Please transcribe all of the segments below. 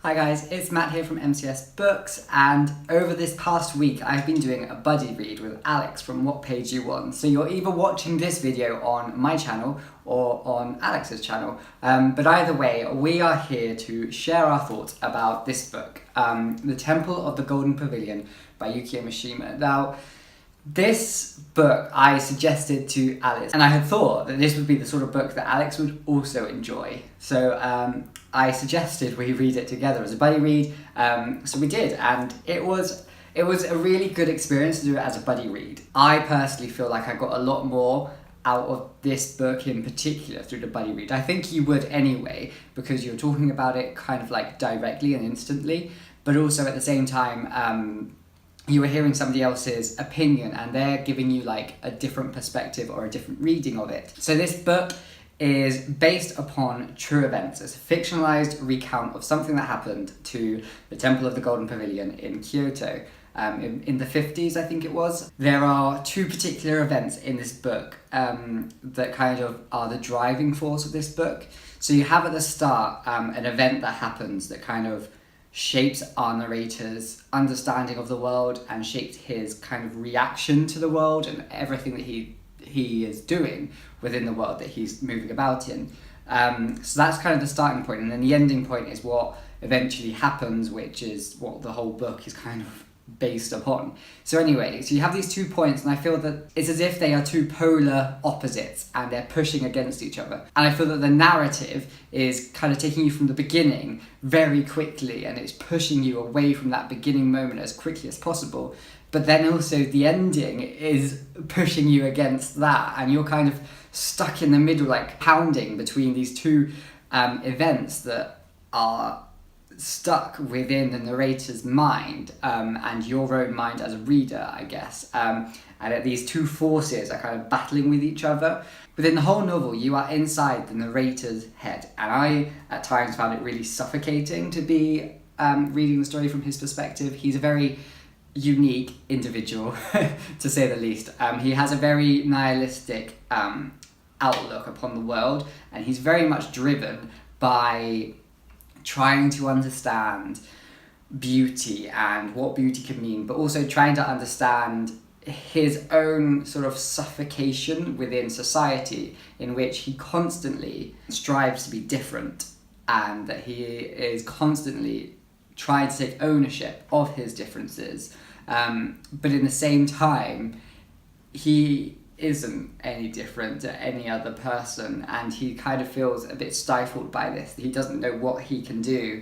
Hi guys, it's Matt here from MCS-books, and over this past week I've been doing a buddy read with Alex from whatpageareyouon. So you're either watching this video on my channel or on Alex's channel, but either way we are here to share our thoughts about this book, The Temple of the Golden Pavilion by Yukio Mishima. Now, this book I suggested to Alex, and I had thought that this would be the sort of book that Alex would also enjoy. So I suggested we read it together as a buddy read, so we did, and it was a really good experience to do it as a buddy read. I personally feel like I got a lot more out of this book in particular through the buddy read. I think you would anyway, because you're talking about it kind of like directly and instantly, but also at the same time you were hearing somebody else's opinion and they're giving you like a different perspective or a different reading of it. So this book is based upon true events. It's a fictionalized recount of something that happened to the Temple of the Golden Pavilion in Kyoto in the 50s, I think it was. There are two particular events in this book that kind of are the driving force of this book. So you have at the start an event that happens that kind of shapes our narrator's understanding of the world and shaped his kind of reaction to the world and everything that he is doing within the world that he's moving about in. So that's kind of the starting point, and then the ending point is what eventually happens, which is what the whole book is kind of based upon. So anyway, so you have these 2 points, and I feel that it's as if they are two polar opposites and they're pushing against each other. And I feel that the narrative is kind of taking you from the beginning very quickly, and it's pushing you away from that beginning moment as quickly as possible. But then also the ending is pushing you against that, and you're kind of stuck in the middle, like pounding between these two events that are stuck within the narrator's mind and your own mind as a reader, I guess. And that these two forces are kind of battling with each other. Within the whole novel, you are inside the narrator's head, and I at times found it really suffocating to be reading the story from his perspective. He's a very unique individual, to say the least. He has a very nihilistic outlook upon the world, and he's very much driven by trying to understand beauty and what beauty can mean, but also trying to understand his own sort of suffocation within society, in which he constantly strives to be different, and that he is constantly trying to take ownership of his differences. But in the same time, he isn't any different to any other person, and he kind of feels a bit stifled by this. He doesn't know what he can do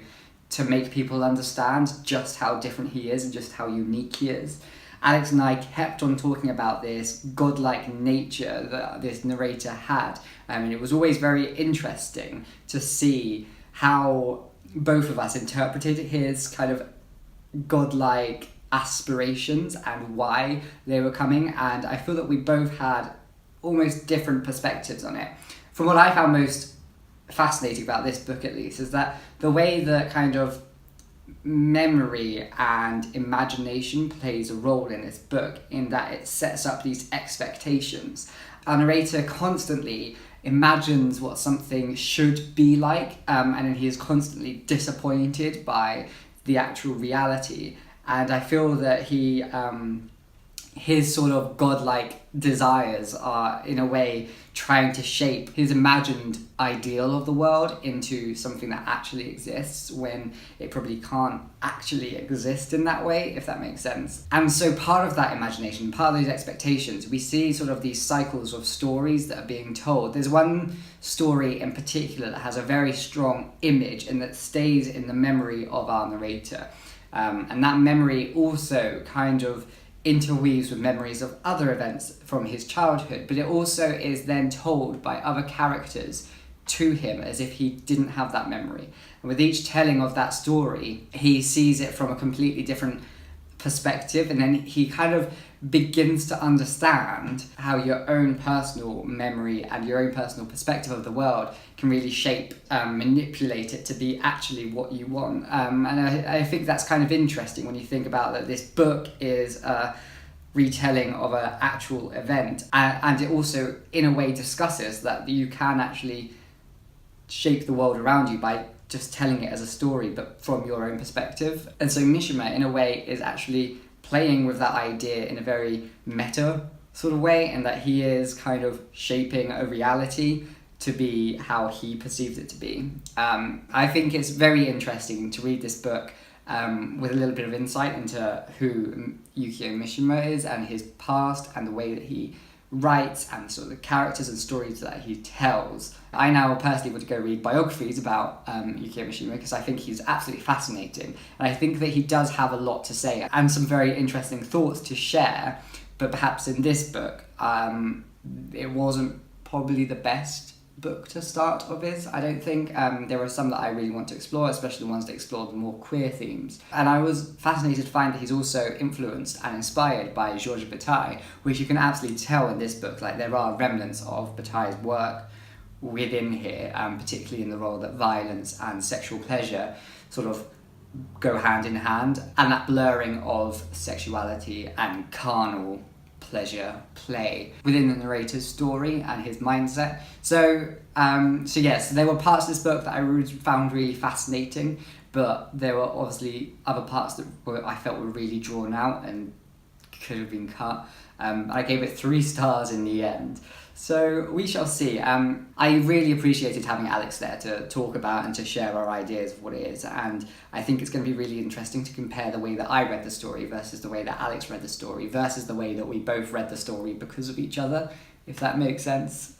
to make people understand just how different he is and just how unique he is. Alex and I kept on talking about this godlike nature that this narrator had, and it was always very interesting to see how both of us interpreted his kind of godlike aspirations and why they were coming, and I feel that we both had almost different perspectives on it. From what I found most fascinating about this book, at least, is that the way that kind of memory and imagination plays a role in this book, in that it sets up these expectations. Our narrator constantly imagines what something should be like, and then he is constantly disappointed by the actual reality. And I feel that his sort of godlike desires are, in a way, trying to shape his imagined ideal of the world into something that actually exists, when it probably can't actually exist in that way, if that makes sense. And so part of that imagination, part of those expectations, we see sort of these cycles of stories that are being told. There's one story in particular that has a very strong image and that stays in the memory of our narrator. And that memory also kind of interweaves with memories of other events from his childhood, but it also is then told by other characters to him as if he didn't have that memory. And with each telling of that story, he sees it from a completely different perspective, and then he kind of begins to understand how your own personal memory and your own personal perspective of the world can really shape, manipulate it to be actually what you want. And I think that's kind of interesting when you think about that this book is a retelling of an actual event, and it also in a way discusses that you can actually shape the world around you by just telling it as a story, but from your own perspective. And so Mishima, in a way, is actually playing with that idea in a very meta sort of way, and that he is kind of shaping a reality to be how he perceives it to be. I think it's very interesting to read this book with a little bit of insight into who Yukio Mishima is and his past and the way that he writes and sort of the characters and stories that he tells. I now personally would go read biographies about Yukio Mishima because I think he's absolutely fascinating, and I think that he does have a lot to say and some very interesting thoughts to share, but perhaps in this book it wasn't probably the best book to start of his. I don't think there are some that I really want to explore, especially the ones that explore the more queer themes. And I was fascinated to find that he's also influenced and inspired by Georges Bataille, which you can absolutely tell in this book. Like, there are remnants of Bataille's work within here, particularly in the role that violence and sexual pleasure sort of go hand in hand, and that blurring of sexuality and carnal pleasure play within the narrator's story and his mindset. So yes, there were parts of this book that I found really fascinating, but there were obviously other parts that I felt were really drawn out and could have been cut. I gave it 3 stars in the end. So we shall see. I really appreciated having Alex there to talk about and to share our ideas of what it is, and I think it's going to be really interesting to compare the way that I read the story versus the way that Alex read the story versus the way that we both read the story because of each other, if that makes sense.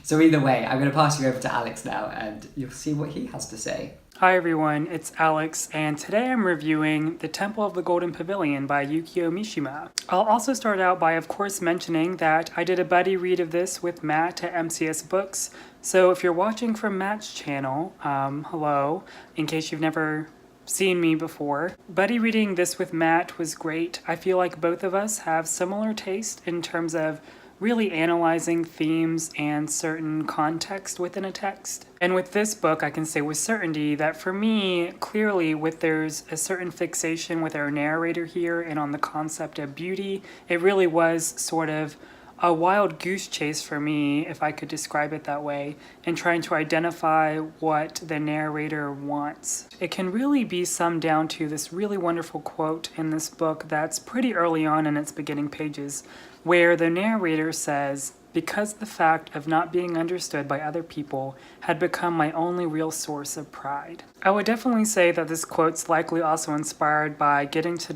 So either way, I'm going to pass you over to Alex now and you'll see what he has to say. Hi everyone, it's Alex, and today I'm reviewing The Temple of the Golden Pavilion by Yukio Mishima. I'll also start out by, of course, mentioning that I did a buddy read of this with Matt at MCS-books, so if you're watching from Matt's channel, hello, in case you've never seen me before. Buddy reading this with Matt was great. I feel like both of us have similar taste in terms of really analyzing themes and certain context within a text. And with this book, I can say with certainty that for me, clearly, there's a certain fixation with our narrator here and on the concept of beauty. It really was sort of a wild goose chase for me, if I could describe it that way, in trying to identify what the narrator wants. It can really be summed down to this really wonderful quote in this book that's pretty early on in its beginning pages, where the narrator says, "Because the fact of not being understood by other people had become my only real source of pride." I would definitely say that this quote's likely also inspired by getting to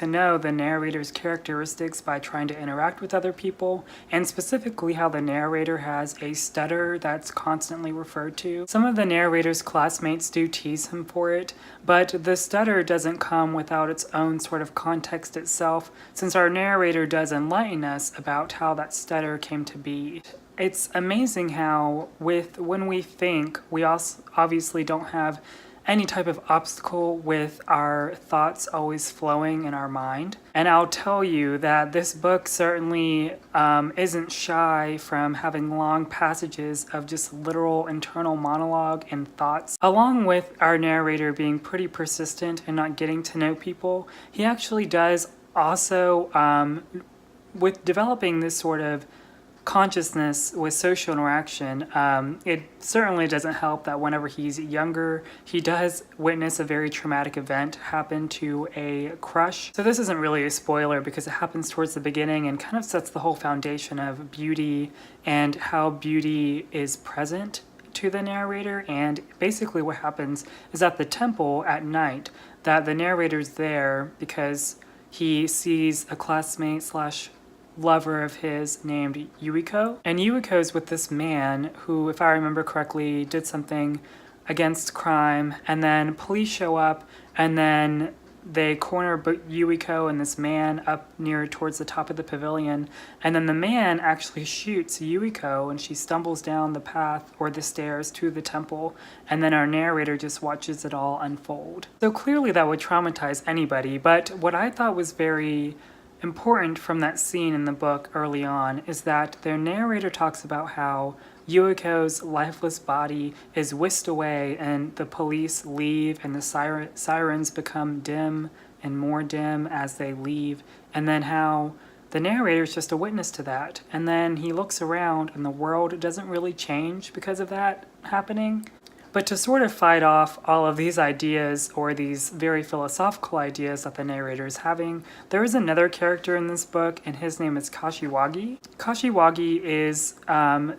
know the narrator's characteristics by trying to interact with other people, and specifically how the narrator has a stutter that's constantly referred to. Some of the narrator's classmates do tease him for it, but the stutter doesn't come without its own sort of context itself, since our narrator does enlighten us about how that stutter came to be. It's amazing how when we think, we also obviously don't have any type of obstacle with our thoughts always flowing in our mind. And I'll tell you that this book certainly isn't shy from having long passages of just literal internal monologue and thoughts. Along with our narrator being pretty persistent and not getting to know people, he actually does also, with developing this sort of consciousness with social interaction, it certainly doesn't help that whenever he's younger, he does witness a very traumatic event happen to a crush. So this isn't really a spoiler because it happens towards the beginning and kind of sets the whole foundation of beauty and how beauty is present to the narrator. And basically what happens is at the temple at night, that the narrator's there because he sees a classmate slash lover of his named Yukio. And Yukio's with this man who, if I remember correctly, did something against crime, and then police show up, and then they corner Yukio and this man up near towards the top of the pavilion, and then the man actually shoots Yukio and she stumbles down the path or the stairs to the temple, and then our narrator just watches it all unfold. So clearly that would traumatize anybody, but what I thought was very important from that scene in the book early on is that their narrator talks about how Yukio's lifeless body is whisked away and the police leave and the sirens become dim and more dim as they leave, and then how the narrator's just a witness to that, and then he looks around and the world doesn't really change because of that happening. But to sort of fight off all of these ideas or these very philosophical ideas that the narrator is having, there is another character in this book, and his name is Kashiwagi. Kashiwagi is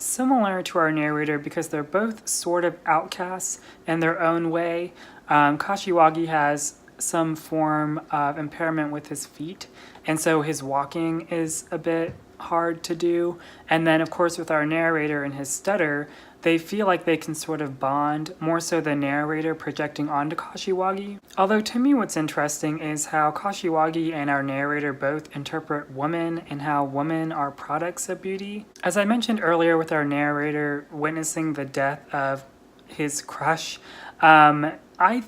similar to our narrator because they're both sort of outcasts in their own way. Kashiwagi has some form of impairment with his feet, and so his walking is a bit hard to do. And then, of course, with our narrator and his stutter, they feel like they can sort of bond, more so the narrator projecting onto Kashiwagi. Although to me what's interesting is how Kashiwagi and our narrator both interpret women and how women are products of beauty. As I mentioned earlier with our narrator witnessing the death of his crush, I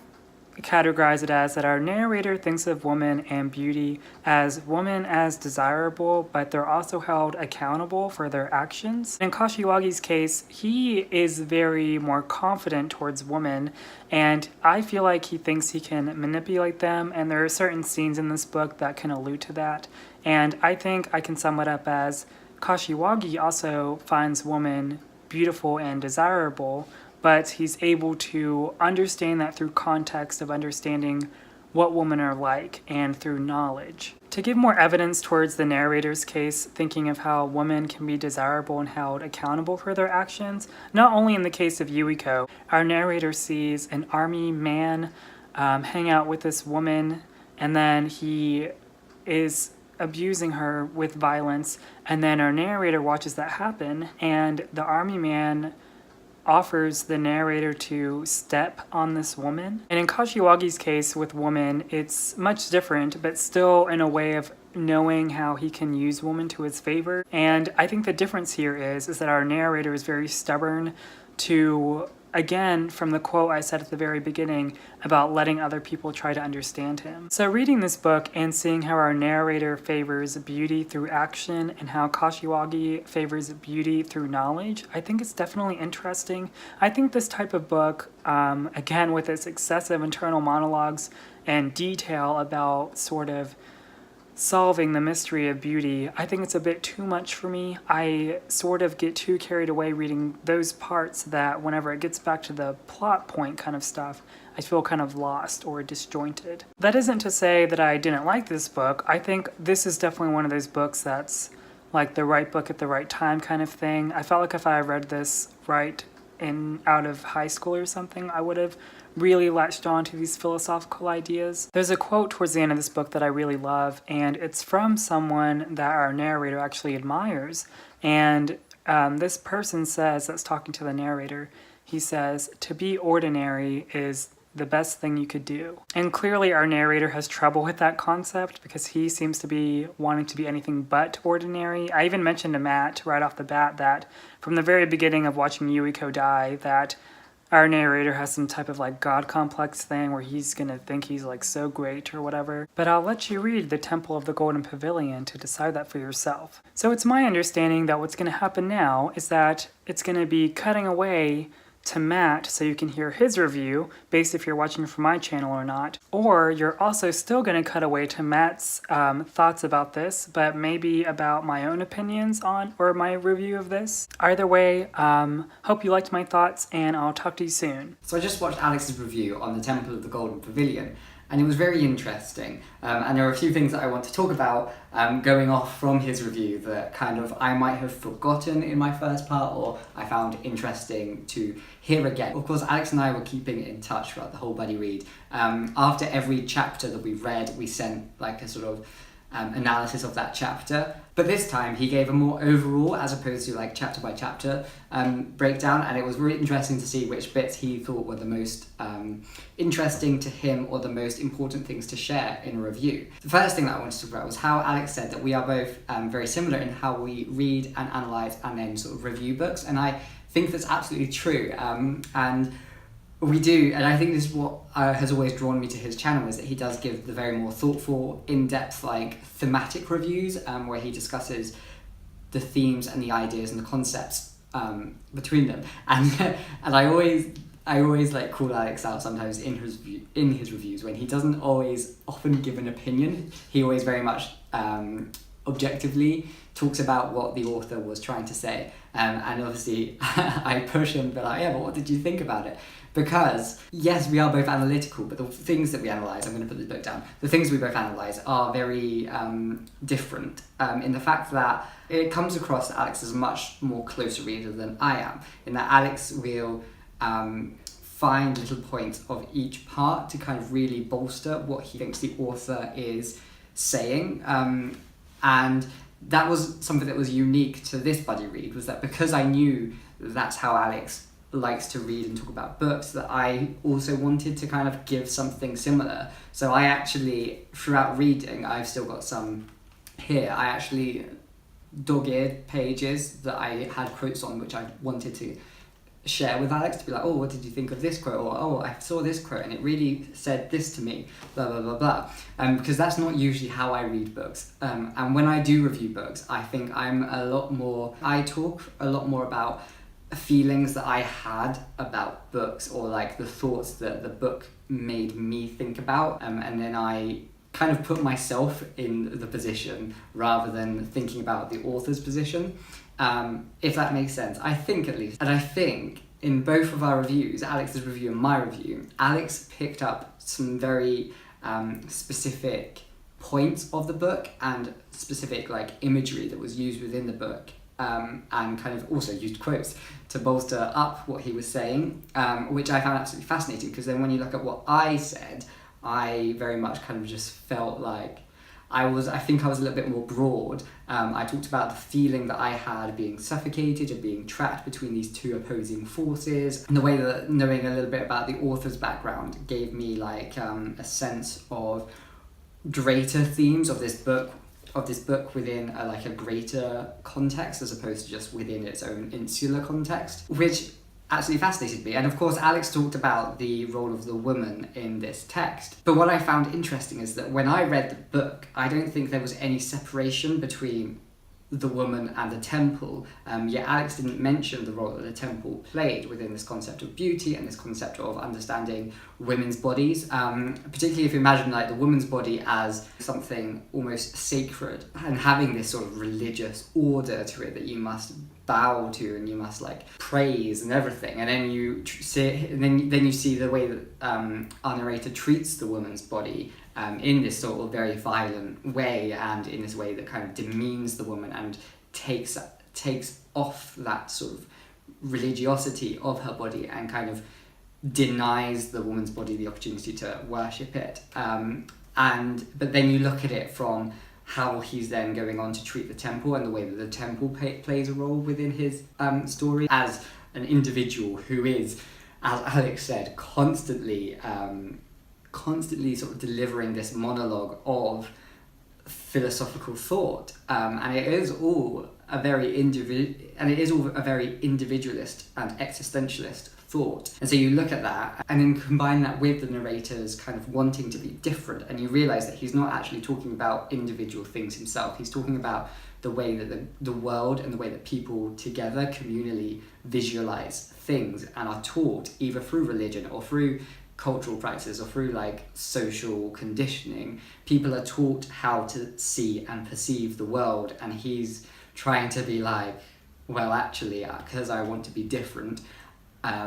categorize it as that our narrator thinks of woman and beauty as women as desirable, but they're also held accountable for their actions. In Kashiwagi's case, he is very more confident towards women, and I feel like he thinks he can manipulate them, and there are certain scenes in this book that can allude to that. And I think I can sum it up as Kashiwagi also finds woman beautiful and desirable, but he's able to understand that through context of understanding what women are like and through knowledge. To give more evidence towards the narrator's case, thinking of how women can be desirable and held accountable for their actions, not only in the case of Yukio, our narrator sees an army man hang out with this woman, and then he is abusing her with violence, and then our narrator watches that happen, and the army man offers the narrator to step on this woman. And in Kashiwagi's case with woman, it's much different, but still in a way of knowing how he can use woman to his favor. And I think the difference here is that our narrator is very stubborn to, again, from the quote I said at the very beginning about letting other people try to understand him. So reading this book and seeing how our narrator favors beauty through action and how Kashiwagi favors beauty through knowledge, I think it's definitely interesting. I think this type of book, again, with its excessive internal monologues and detail about sort of solving the mystery of beauty, I think it's a bit too much for me. I sort of get too carried away reading those parts that whenever it gets back to the plot point kind of stuff, I feel kind of lost or disjointed. That isn't to say that I didn't like this book. I think this is definitely one of those books that's like the right book at the right time kind of thing. I felt like if I read this right out of high school or something, I would have really latched on to these philosophical ideas. There's a quote towards the end of this book that I really love, and it's from someone that our narrator actually admires. And this person says, that's talking to the narrator, he says, "To be ordinary is the best thing you could do." And clearly our narrator has trouble with that concept because he seems to be wanting to be anything but ordinary. I even mentioned to Matt right off the bat that from the very beginning of watching Yukio die, that our narrator has some type of like God complex thing where he's gonna think he's like so great or whatever. But I'll let you read The Temple of the Golden Pavilion to decide that for yourself. So it's my understanding that what's gonna happen now is that it's gonna be cutting away to Matt so you can hear his review based if you're watching from my channel or not, or you're also still going to cut away to Matt's thoughts about this, but maybe about my own opinions on or my review of this. Either way, hope you liked my thoughts, and I'll talk to you soon. So I just watched Alex's review on the Temple of the Golden Pavilion, and it was very interesting, and there are a few things that I want to talk about going off from his review that kind of I might have forgotten in my first part or I found interesting to hear again. Of course, Alex and I were keeping in touch throughout the whole buddy read. After every chapter that we read, we sent like a sort of analysis of that chapter, but this time he gave a more overall as opposed to like chapter by chapter breakdown, and it was really interesting to see which bits he thought were the most interesting to him or the most important things to share in a review. The first thing that I wanted to talk about was how Alex said that we are both very similar in how we read and analyze and then sort of review books, and I think that's absolutely true, and we do, and I think this is what has always drawn me to his channel, is that he does give the very more thoughtful, in-depth, like thematic reviews, where he discusses the themes and the ideas and the concepts between them. And I always like call Alex out sometimes in his reviews when he doesn't always often give an opinion. He always very much objectively talks about what the author was trying to say, and obviously I push him, but like, yeah, but what did you think about it? because yes, we are both analytical, but the things that we analyse, I'm going to put this book down, the things we both analyse are very different in the fact that it comes across that Alex is a much more closer reader than I am, in that Alex will find little points of each part to kind of really bolster what he thinks the author is saying. And that was something that was unique to this buddy read, was that because I knew that's how Alex likes to read and talk about books, that I also wanted to kind of give something similar. So I actually, throughout reading, I've still got some here, I actually dog-eared pages that I had quotes on which I wanted to share with Alex, to be like, oh, what did you think of this quote? Or, oh, I saw this quote and it really said this to me, blah, blah, blah, blah. Because that's not usually how I read books. And when I do review books, I think I talk a lot more about feelings that I had about books, or like the thoughts that the book made me think about. And then I kind of put myself in the position rather than thinking about the author's position. If that makes sense, I think at least. And I think in both of our reviews, Alex's review and my review, Alex picked up some very specific points of the book and specific like imagery that was used within the book, and kind of also used quotes to bolster up what he was saying, which I found absolutely fascinating, because then when you look at what I said, I very much kind of just felt like I think I was a little bit more broad. I talked about the feeling that I had being suffocated and being trapped between these two opposing forces, and the way that knowing a little bit about the author's background gave me like a sense of greater themes of this book within a greater context, as opposed to just within its own insular context, which actually fascinated me. And of course, Alex talked about the role of the woman in this text. But what I found interesting is that when I read the book, I don't think there was any separation between the woman and the temple. Yet Alex didn't mention the role that the temple played within this concept of beauty and this concept of understanding women's bodies. Particularly if you imagine like the woman's body as something almost sacred, and having this sort of religious order to it that you must bow to and you must like praise and everything, and then you see the way that our narrator treats the woman's body in this sort of very violent way, and in this way that kind of demeans the woman and takes off that sort of religiosity of her body and kind of denies the woman's body the opportunity to worship it. But then you look at it from how he's then going on to treat the temple, and the way that the temple plays a role within his story as an individual who is, as Alex said, constantly sort of delivering this monologue of philosophical thought, and it is all a very individualist and existentialist thought. And so you look at that and then combine that with the narrator's kind of wanting to be different, and you realise that he's not actually talking about individual things himself. He's talking about the way that the world and the way that people together communally visualise things and are taught, either through religion or through cultural practices or through like social conditioning. People are taught how to see and perceive the world, and he's trying to be like, well, actually, because I want to be different, I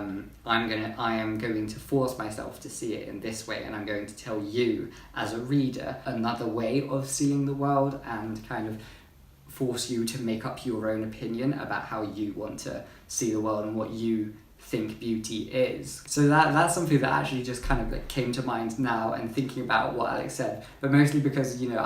am going to force myself to see it in this way, and I'm going to tell you as a reader another way of seeing the world, and kind of force you to make up your own opinion about how you want to see the world and what you think beauty is. So that's something that actually just kind of like came to mind now, and thinking about what Alex said, but mostly because, you know,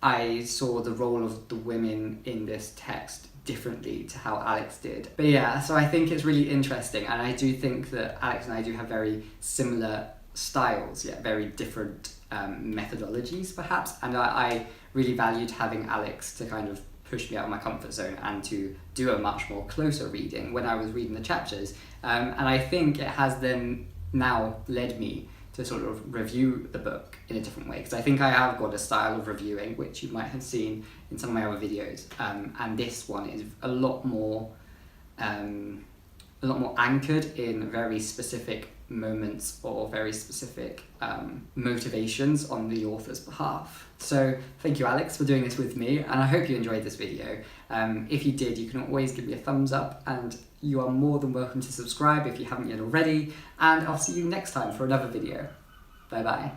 I saw the role of the women in this text differently to how Alex did. But yeah, so I think it's really interesting, and I do think that Alex and I do have very similar styles, yet very different methodologies perhaps, and I really valued having Alex to kind of push me out of my comfort zone and to do a much more closer reading when I was reading the chapters, and I think it has then now led me to sort of review the book in a different way, because I think I have got a style of reviewing which you might have seen in some of my other videos, and this one is a lot more anchored in very specific moments or very specific motivations on the author's behalf. So thank you, Alex, for doing this with me, and I hope you enjoyed this video. If you did, you can always give me a thumbs up, and you are more than welcome to subscribe if you haven't yet already, and I'll see you next time for another video. Bye bye.